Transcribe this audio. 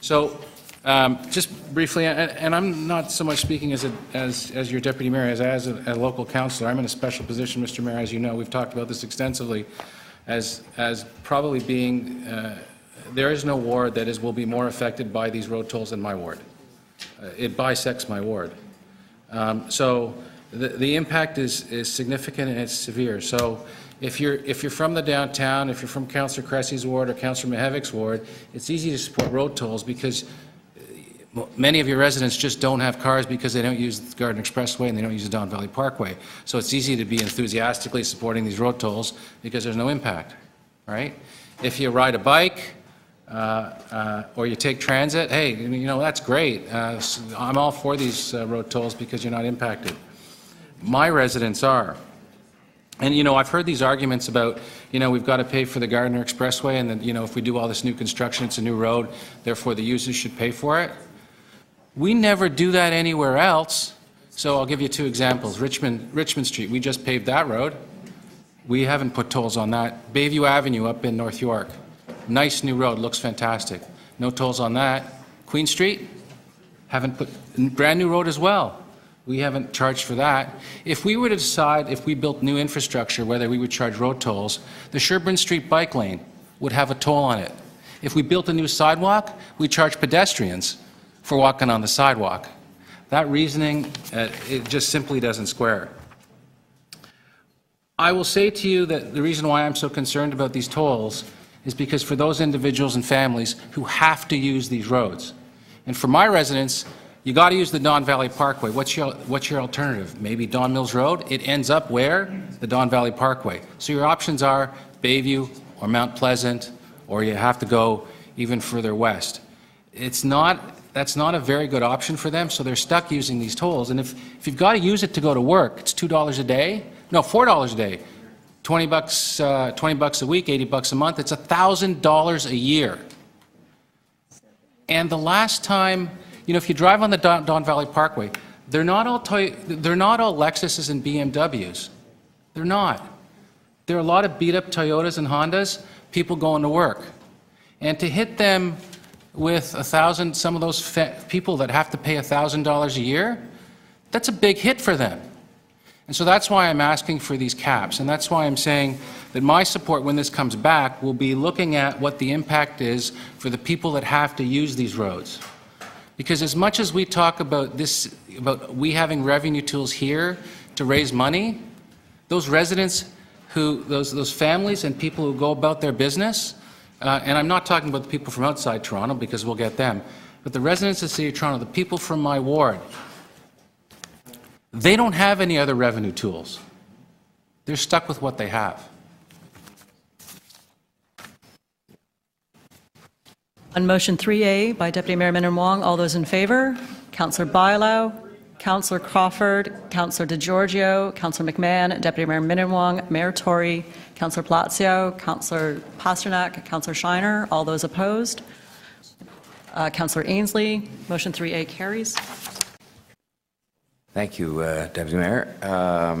So, just briefly, and I'm not so much speaking as your deputy mayor, as a local councillor. I'm in a special position, Mr. Mayor, as you know. We've talked about this extensively, as probably being there is no ward that will be more affected by these road tolls than my ward. It bisects my ward. So the impact is significant and it's severe. So if you're from the downtown, if you're from Councillor Cressy's ward or Councillor Mihevic's ward, it's easy to support road tolls because many of your residents just don't have cars because they don't use the Garden Expressway and they don't use the Don Valley Parkway. So it's easy to be enthusiastically supporting these road tolls because there's no impact, right? If you ride a bike or you take transit, hey, you know, that's great. I'm all for these road tolls because you're not impacted. My residents are. And, you know, I've heard these arguments about, you know, we've got to pay for the Gardner Expressway and then, you know, if we do all this new construction, it's a new road, therefore the users should pay for it. We never do that anywhere else. So I'll give you two examples. Richmond Street, we just paved that road. We haven't put tolls on that. Bayview Avenue up in North York. Nice new road, looks fantastic. No tolls on that. Queen Street, haven't put, brand new road as well. We haven't charged for that. If we were to decide if we built new infrastructure, whether we would charge road tolls, the Sherbourne Street bike lane would have a toll on it. If we built a new sidewalk, we charge pedestrians for walking on the sidewalk. That reasoning, it just simply doesn't square. I will say to you that the reason why I'm so concerned about these tolls is because for those individuals and families who have to use these roads, and for my residents, you got to use the Don Valley Parkway. What's your alternative? Maybe Don Mills Road? It ends up where? The Don Valley Parkway. So your options are Bayview or Mount Pleasant, or you have to go even further west. That's not a very good option for them, so they're stuck using these tolls. And if you've got to use it to go to work, it's $2 a day. No, $4 a day. 20 bucks a week, 80 bucks a month. It's $1,000 a year. And the last time, you know, if you drive on the Don Valley Parkway, they're not all Lexuses and BMWs. They're not. There are a lot of beat-up Toyotas and Hondas, people going to work. And to hit them with $1,000, some of those people that have to pay $1,000 a year, that's a big hit for them. And so that's why I'm asking for these caps, and that's why I'm saying that my support when this comes back will be looking at what the impact is for the people that have to use these roads. Because as much as we talk about this, about we having revenue tools here to raise money, those residents who, those families and people who go about their business, and I'm not talking about the people from outside Toronto because we'll get them, but the residents of the City of Toronto, the people from my ward, they don't have any other revenue tools. They're stuck with what they have. On motion 3A by Deputy Mayor Minnan-Wong, all those in favour? Councillor Bailão, Councillor Crawford, Councillor DeGiorgio, Councillor McMahon, Deputy Mayor Minnan-Wong, Mayor Tory, Councillor Palacio, Councillor Pasternak, Councillor Shiner, all those opposed? Councillor Ainsley, motion 3A carries. Thank you, Deputy Mayor.